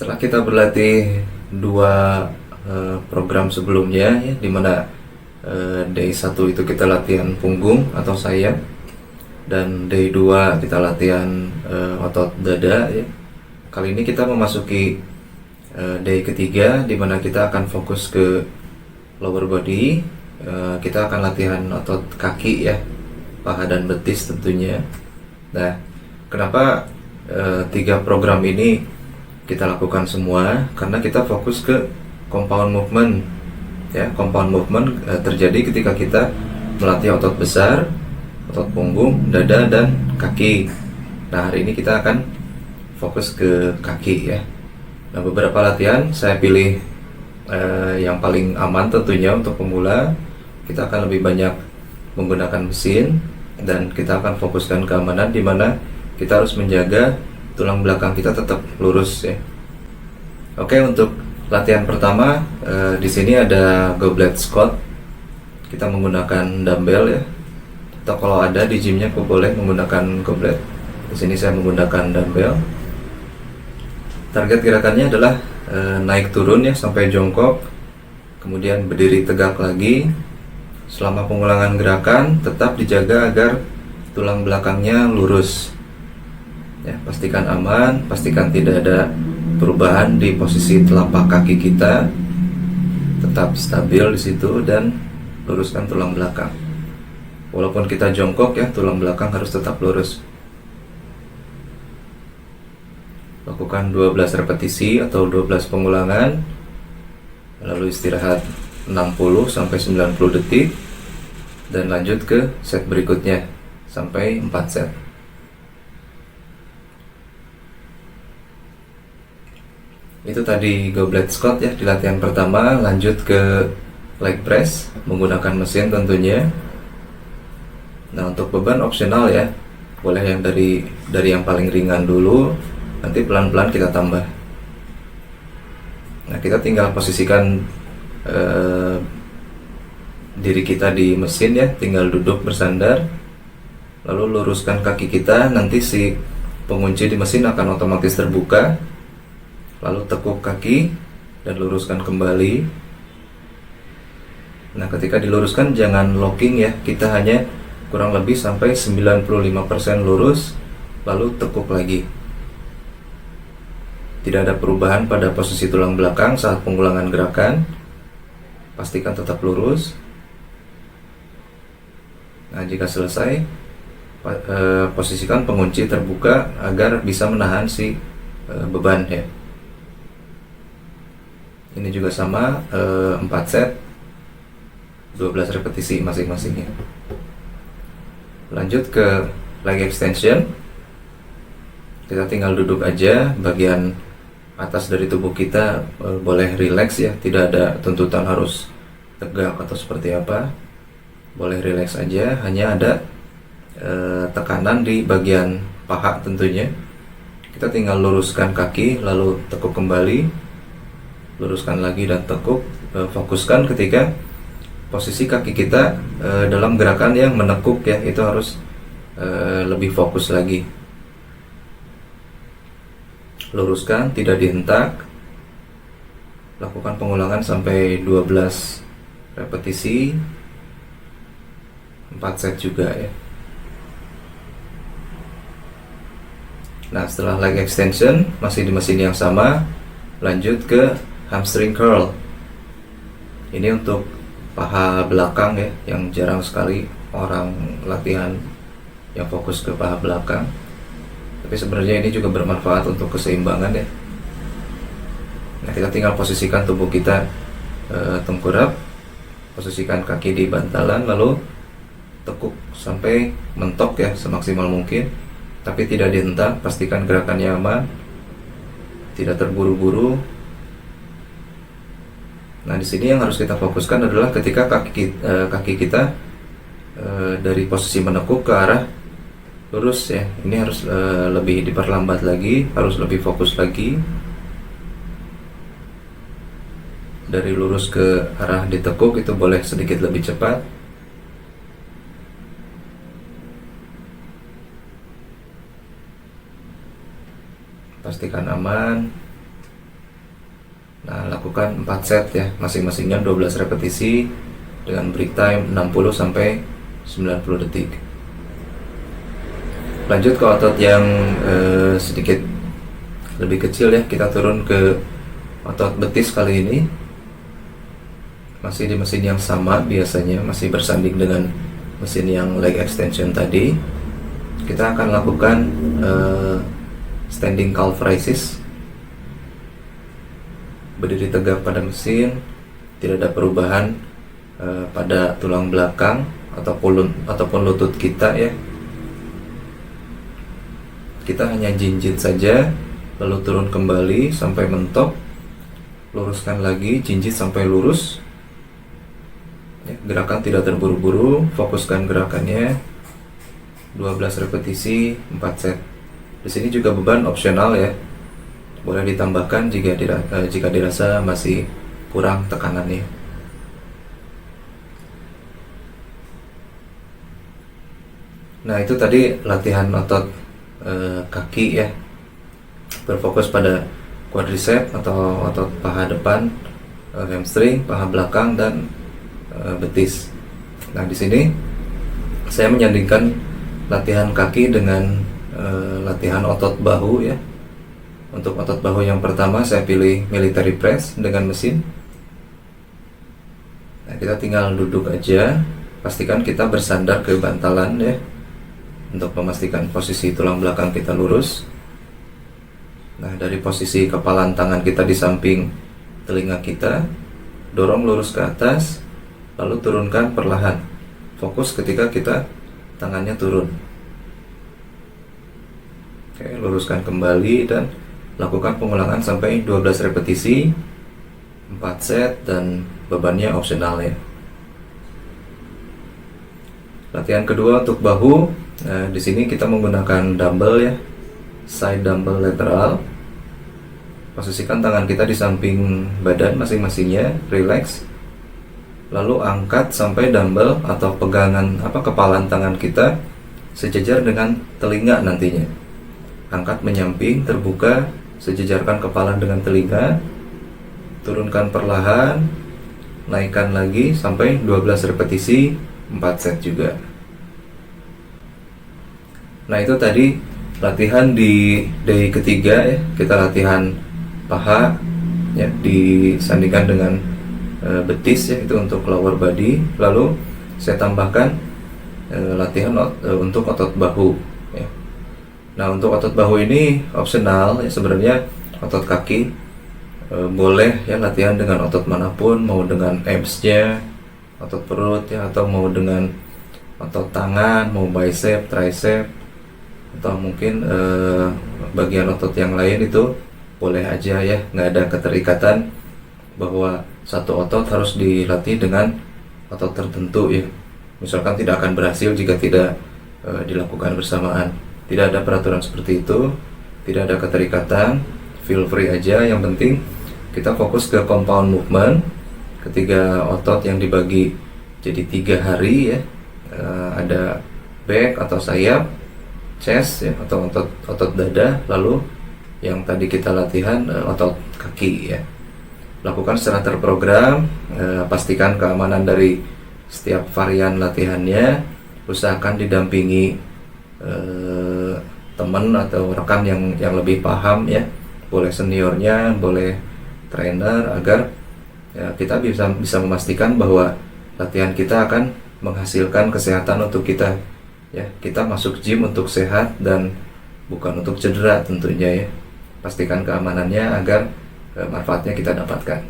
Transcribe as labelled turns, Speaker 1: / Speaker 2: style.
Speaker 1: Setelah kita berlatih dua program sebelumnya ya, dimana day 1 itu kita latihan punggung atau sayap, dan day 2 kita latihan otot dada ya. Kali ini kita memasuki day ketiga, dimana kita akan fokus ke lower body. Kita akan latihan otot kaki ya, paha dan betis tentunya. Nah, kenapa 3 program ini kita lakukan semua? Karena kita fokus ke compound movement ya. Compound movement terjadi ketika kita melatih otot besar, otot punggung, dada, dan kaki. Nah, hari ini kita akan fokus ke kaki ya. Nah, beberapa latihan saya pilih yang paling aman tentunya untuk pemula. Kita akan lebih banyak menggunakan mesin, dan kita akan fokuskan keamanan, di mana kita harus menjaga tulang belakang kita tetap lurus ya. Oke, untuk latihan pertama di sini ada goblet squat. Kita menggunakan dumbbell ya, atau kalau ada di gymnya boleh menggunakan goblet. Di sini saya menggunakan dumbbell. Target gerakannya adalah naik turun ya sampai jongkok, kemudian berdiri tegak lagi. Selama pengulangan gerakan tetap dijaga agar tulang belakangnya lurus ya. Pastikan aman, pastikan tidak ada perubahan di posisi telapak kaki kita, tetap stabil di situ, dan luruskan tulang belakang. Walaupun kita jongkok ya, tulang belakang harus tetap lurus. Lakukan 12 repetisi atau 12 pengulangan, lalu istirahat 60-90 detik, dan lanjut ke set berikutnya sampai 4 set. Itu tadi goblet squat ya di latihan pertama. Lanjut ke leg press menggunakan mesin tentunya. Nah, untuk beban opsional ya, boleh yang dari yang paling ringan dulu, nanti pelan-pelan kita tambah. Nah, kita tinggal posisikan diri kita di mesin ya, tinggal duduk bersandar, lalu luruskan kaki kita. Nanti si pengunci di mesin akan otomatis terbuka, lalu tekuk kaki dan luruskan kembali. Nah, ketika diluruskan jangan locking ya, kita hanya kurang lebih sampai 95% lurus, lalu tekuk lagi. Tidak ada perubahan pada posisi tulang belakang saat pengulangan gerakan. Pastikan tetap lurus. Nah, jika selesai, posisikan pengunci terbuka agar bisa menahan si beban ya. Ini juga sama, 4 set, 12 repetisi masing-masingnya. Lanjut ke leg extension. Kita tinggal duduk aja, bagian atas dari tubuh kita boleh rileks ya, tidak ada tuntutan harus tegak atau seperti apa. Boleh rileks aja, hanya ada tekanan di bagian paha tentunya. Kita tinggal luruskan kaki, lalu tekuk kembali, luruskan lagi dan tekuk. Fokuskan ketika posisi kaki kita dalam gerakan yang menekuk ya, itu harus lebih fokus lagi. Luruskan, tidak dihentak. Lakukan pengulangan sampai 12 repetisi, 4 set juga ya. Nah, setelah leg extension masih di mesin yang sama, lanjut ke hamstring curl. Ini untuk paha belakang ya, yang jarang sekali orang latihan yang fokus ke paha belakang. Tapi sebenarnya ini juga bermanfaat untuk keseimbangan ya. Nah, kita tinggal posisikan tubuh kita tengkurap, posisikan kaki di bantalan, lalu tekuk sampai mentok ya semaksimal mungkin, tapi tidak dihentak. Pastikan gerakannya aman, tidak terburu-buru. Nah, di sini yang harus kita fokuskan adalah ketika kaki kita dari posisi menekuk ke arah lurus ya. Ini harus lebih diperlambat lagi, harus lebih fokus lagi. Dari lurus ke arah ditekuk itu boleh sedikit lebih cepat. Pastikan aman. lakukan 4 set ya, masing-masingnya 12 repetisi dengan break time 60 sampai 90 detik. Lanjut ke otot yang sedikit lebih kecil ya, kita turun ke otot betis kali ini. Masih di mesin yang sama biasanya, masih bersanding dengan mesin yang leg extension tadi. Kita akan lakukan standing calf raises. Berdiri tegak pada mesin, tidak ada perubahan pada tulang belakang ataupun lutut kita ya. Kita hanya jinjit saja, lalu turun kembali sampai mentok, luruskan lagi, jinjit sampai lurus ya, gerakan tidak terburu-buru, fokuskan gerakannya. 12 repetisi 4 set. Di sini juga beban opsional ya, boleh ditambahkan jika dirasa masih kurang tekanannya. Nah, itu tadi latihan otot kaki ya, berfokus pada quadricep atau otot paha depan, hamstring, paha belakang, dan betis. Nah, di sini saya menyandingkan latihan kaki dengan latihan otot bahu ya. Untuk otot bahu yang pertama saya pilih military press dengan mesin. Nah, kita tinggal duduk aja, pastikan kita bersandar ke bantalan ya, untuk memastikan posisi tulang belakang kita lurus. Nah, dari posisi kepalan tangan kita di samping telinga kita, dorong lurus ke atas, lalu turunkan perlahan. Fokus ketika kita tangannya turun. Oke, luruskan kembali dan lakukan pengulangan sampai 12 repetisi, 4 set, dan bebannya opsional ya. Latihan kedua untuk bahu. Nah, di sini kita menggunakan dumbbell ya, side dumbbell lateral. Posisikan tangan kita di samping badan masing-masingnya, relax. Lalu angkat sampai dumbbell atau pegangan kepalan tangan kita sejajar dengan telinga nantinya. Angkat menyamping, terbuka, sejajarkan kepala dengan telinga. Turunkan perlahan, naikkan lagi sampai 12 repetisi, 4 set juga. Nah, itu tadi latihan di day ketiga ya. Kita latihan paha ya, disandingkan dengan betis ya, itu untuk lower body. Lalu saya tambahkan latihan untuk otot bahu ya. Nah, untuk otot bahu ini opsional ya, sebenarnya otot kaki boleh ya latihan dengan otot manapun, mau dengan abs-nya, otot perut ya, atau mau dengan otot tangan, mau bicep, tricep, atau mungkin bagian otot yang lain, itu boleh aja ya, nggak ada keterikatan bahwa satu otot harus dilatih dengan otot tertentu ya. Misalkan tidak akan berhasil jika tidak dilakukan bersamaan. Tidak ada peraturan seperti itu, tidak ada keterikatan, feel free aja. Yang penting kita fokus ke compound movement. Ketiga otot yang dibagi jadi 3 hari ya, ada back atau sayap, chest ya, atau otot dada, lalu yang tadi kita latihan otot kaki ya. Lakukan secara terprogram, pastikan keamanan dari setiap varian latihannya. Usahakan didampingi teman atau rekan yang lebih paham ya, boleh seniornya, boleh trainer, agar ya, kita bisa memastikan bahwa latihan kita akan menghasilkan kesehatan untuk kita ya. Kita masuk gym untuk sehat dan bukan untuk cedera tentunya ya. Pastikan keamanannya agar manfaatnya kita dapatkan.